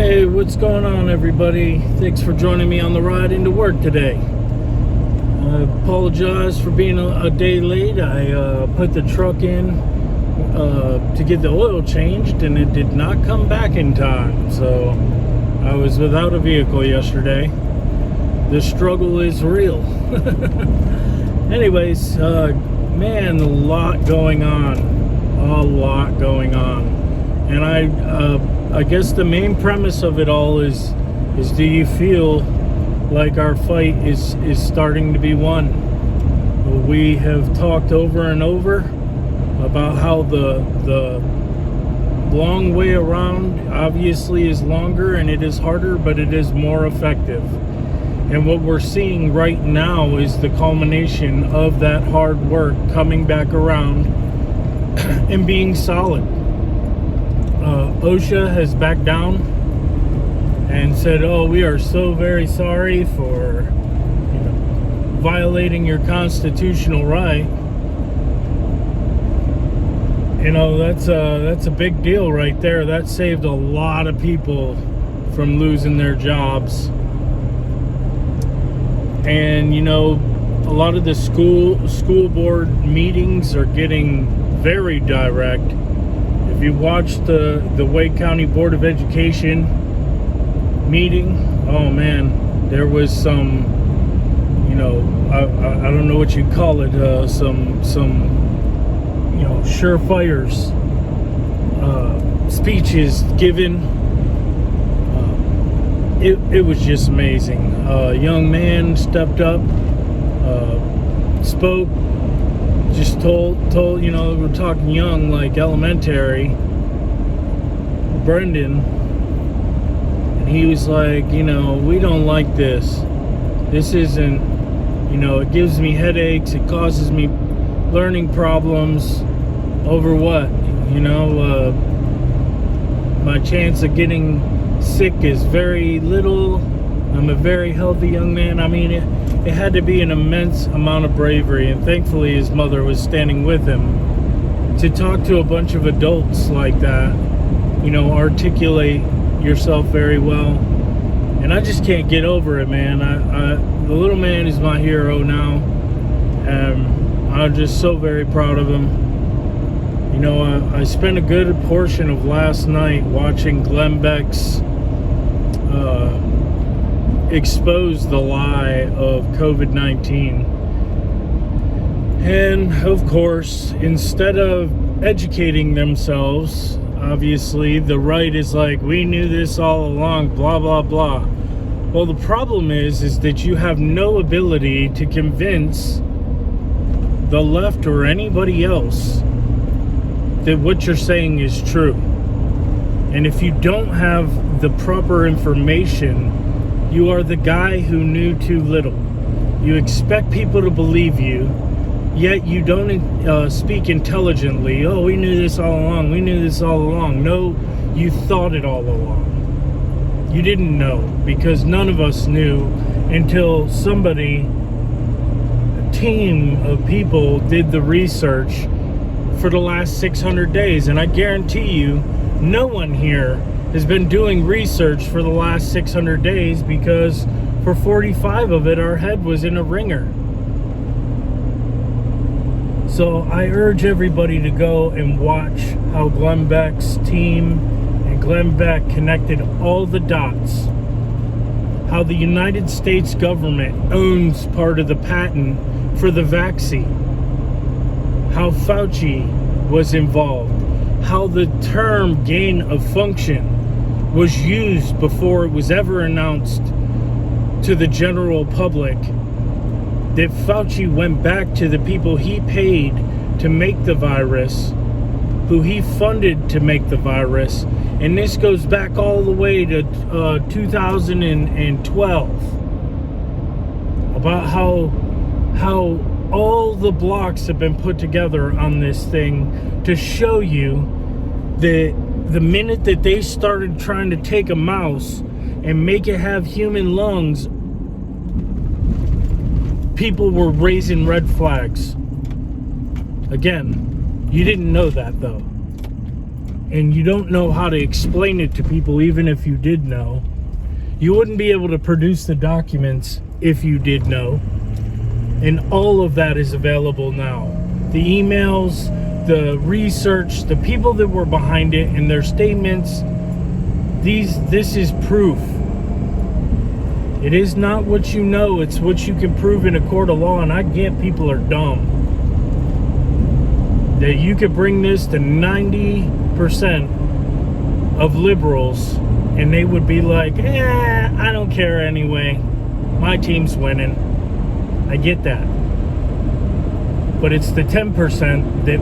Hey, what's going on, everybody? Thanks for joining me on the ride into work today. I apologize for being a day late. I put the truck in to get the oil changed, and it did not come back in time. So I was without a vehicle yesterday. The struggle is real. Anyways, man, a lot going on. A lot going on. And I guess the main premise of it all is do you feel like our fight is starting to be won? We have talked over and over about how the long way around obviously is longer and it is harder, but it is more effective. And what we're seeing right now is the culmination of that hard work coming back around and being solid. OSHA has backed down and said, "Oh, we are so very sorry for violating your constitutional right." That's a big deal right there. That saved a lot of people from losing their jobs. And a lot of the school board meetings are getting very direct. If you watch the Wake County Board of Education meeting, oh man, there was some, I don't know what you call it, some surefires, speeches given. It was just amazing. A young man stepped up, spoke. Just told, we're talking young, like elementary, Brendan, and he was like, we don't like this. This isn't, it gives me headaches, it causes me learning problems. Over what? My chance of getting sick is very little. I'm a very healthy young man. I mean, it had to be an immense amount of bravery, and thankfully his mother was standing with him to talk to a bunch of adults like that, articulate yourself very well. And I just can't get over it, man. The little man is my hero now, and I'm just so very proud of him. I spent a good portion of last night watching Glenn Beck's expose the lie of COVID-19. And of course, instead of educating themselves, obviously the right is like, we knew this all along, blah blah blah. Well, the problem is that you have no ability to convince the left or anybody else that what you're saying is true. And if you don't have the proper information, you are the guy who knew too little. You expect people to believe you, yet you don't speak intelligently. Oh, we knew this all along. We knew this all along. No, you thought it all along. You didn't know, because none of us knew until somebody, a team of people, did the research for the last 600 days. And I guarantee you, no one here has been doing research for the last 600 days, because for 45 of it, our head was in a ringer. So I urge everybody to go and watch how Glenn Beck's team and Glenn Beck connected all the dots. How the United States government owns part of the patent for the vaccine. How Fauci was involved. How the term gain of function was used before it was ever announced to the general public. That Fauci went back to the people he paid to make the virus, who he funded to make the virus, and this goes back all the way to 2012. About how all the blocks have been put together on this thing to show you that the minute that they started trying to take a mouse and make it have human lungs, people were raising red flags. Again, you didn't know that though. and you don't know how to explain it to people, even if you did know. You wouldn't be able to produce the documents if you did know. And all of that is available now. The emails, the research, the people that were behind it and their statements, this is proof. It is not what you know, it's what you can prove in a court of law. And I get people are dumb. That you could bring this to 90% of liberals and they would be like, I don't care anyway. My team's winning. I get that. But it's the 10% that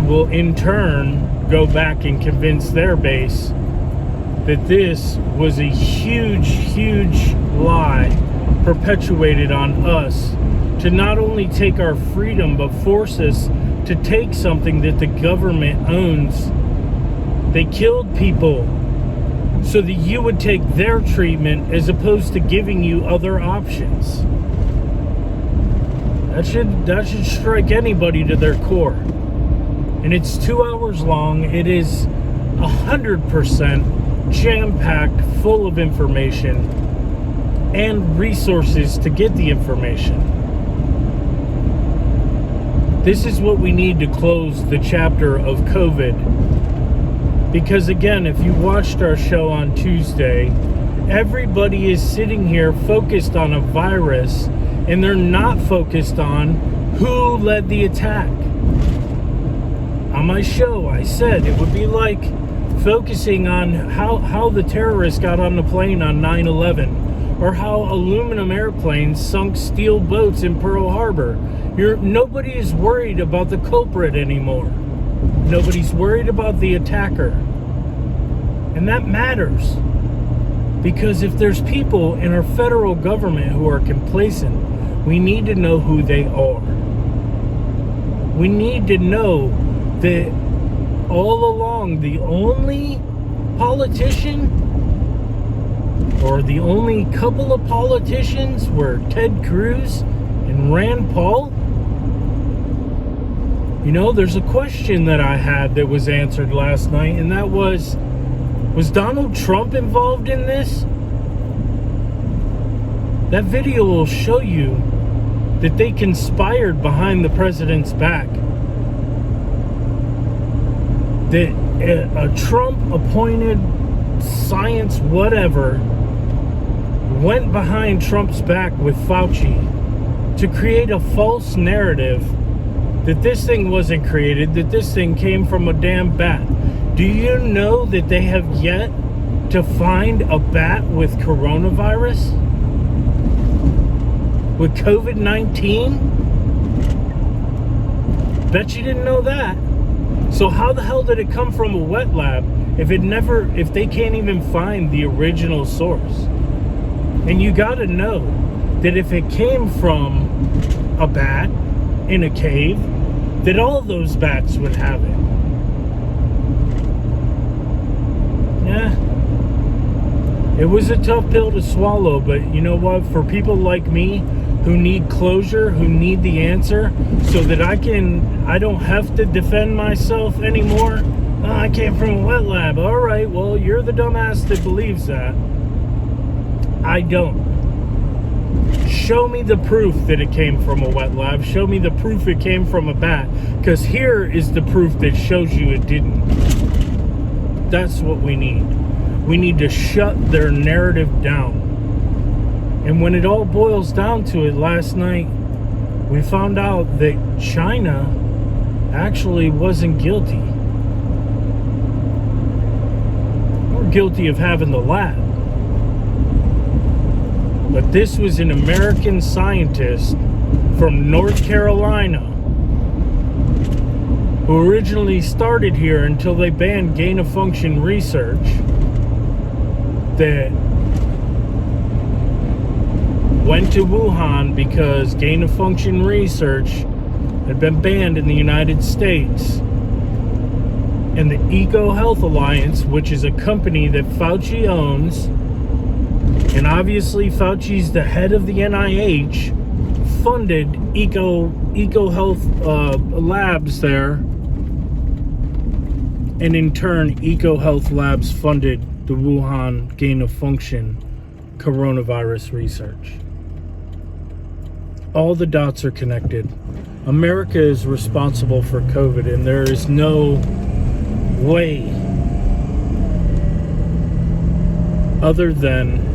will in turn go back and convince their base that this was a huge lie perpetuated on us to not only take our freedom but force us to take something that the government owns. They killed people so that you would take their treatment as opposed to giving you other options. That should strike anybody to their core. And it's 2 hours long. It is 100% jam-packed, full of information and resources to get the information. This is what we need to close the chapter of COVID. Because again, if you watched our show on Tuesday, everybody is sitting here focused on a virus and they're not focused on who led the attack. On my show, I said it would be like focusing on how the terrorists got on the plane on 9/11 or how aluminum airplanes sunk steel boats in Pearl Harbor. Nobody is worried about the culprit anymore. Nobody's worried about the attacker. And that matters. Because if there's people in our federal government who are complacent, we need to know who they are. We need to know that all along the only politician or the only couple of politicians were Ted Cruz and Rand Paul. You know, there's a question that I had that was answered last night, and that was Donald Trump involved in this? That video will show you that they conspired behind the president's back. That a Trump-appointed science whatever went behind Trump's back with Fauci to create a false narrative that this thing wasn't created, that this thing came from a damn bat. Do you know that they have yet to find a bat with coronavirus? With COVID-19? Bet you didn't know that. So how the hell did it come from a wet lab if they can't even find the original source? And you gotta know that if it came from a bat in a cave, that all those bats would have it. Yeah. It was a tough pill to swallow, but you know what? For people like me who need closure, who need the answer, so that I don't have to defend myself anymore. Oh, I came from a wet lab. All right, well, you're the dumbass that believes that. I don't. Show me the proof that it came from a wet lab. Show me the proof it came from a bat. Because here is the proof that shows you it didn't. That's what we need. We need to shut their narrative down. And when it all boils down to it, last night, we found out that China actually wasn't guilty. We're guilty of having the lab. But this was an American scientist from North Carolina who originally started here until they banned gain-of-function research, that went to Wuhan because gain-of-function research had been banned in the United States. And the EcoHealth Alliance, which is a company that Fauci owns, and obviously Fauci's the head of the NIH, funded EcoHealth labs there And in turn, EcoHealth Labs funded the Wuhan gain-of-function coronavirus research. All the dots are connected. America is responsible for COVID, and there is no way other than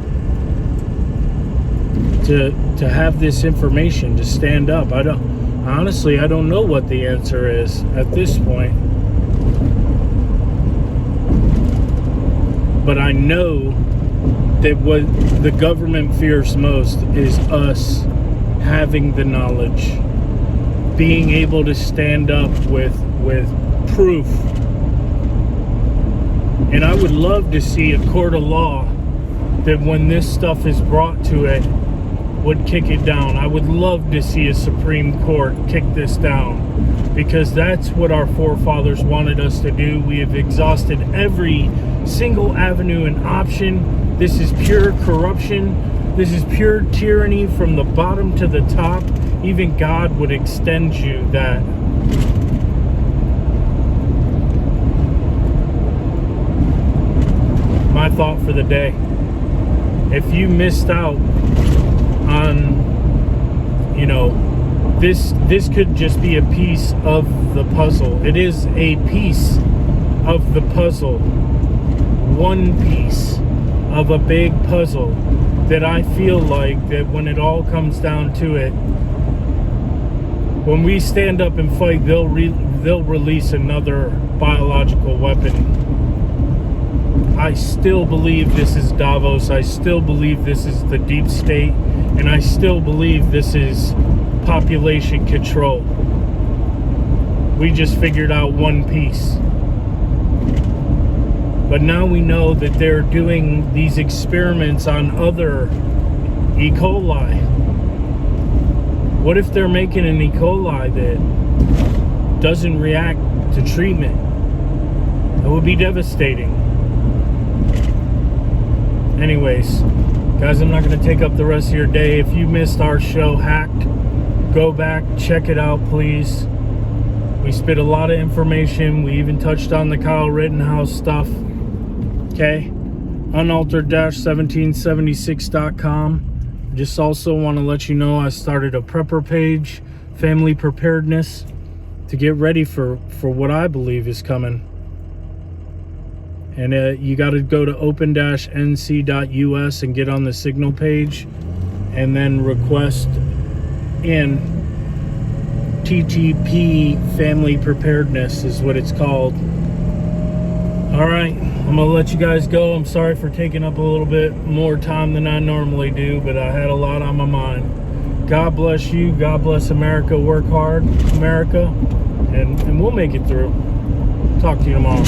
to have this information, to stand up. I don't know what the answer is at this point. But I know that what the government fears most is us having the knowledge, being able to stand up with proof. And I would love to see a court of law that when this stuff is brought to it would kick it down. I would love to see a Supreme Court kick this down, because that's what our forefathers wanted us to do. We have exhausted every single avenue and option. This is pure corruption. This is pure tyranny from the bottom to the top. Even God would extend you that. My thought for the day: if you missed out on, this could just be a piece of the puzzle. It is a piece of the puzzle, one piece of a big puzzle that I feel like that when it all comes down to it, when we stand up and fight, they'll release another biological weapon. I still believe this is Davos. I still believe this is the deep state. And I still believe this is population control. We just figured out one piece. But now we know that they're doing these experiments on other E. coli. What if they're making an E. coli that doesn't react to treatment? It would be devastating. Anyways, guys, I'm not going to take up the rest of your day. If you missed our show, Hacked, go back, check it out, please. We spit a lot of information. We even touched on the Kyle Rittenhouse stuff. Okay? Unaltered-1776.com. Just also want to let you know I started a prepper page, family preparedness, to get ready for what I believe is coming. And you got to go to open-nc.us and get on the Signal page, and then request in TTP Family Preparedness is what it's called. All right, I'm going to let you guys go. I'm sorry for taking up a little bit more time than I normally do, but I had a lot on my mind. God bless you. God bless America. Work hard, America, and we'll make it through. Talk to you tomorrow.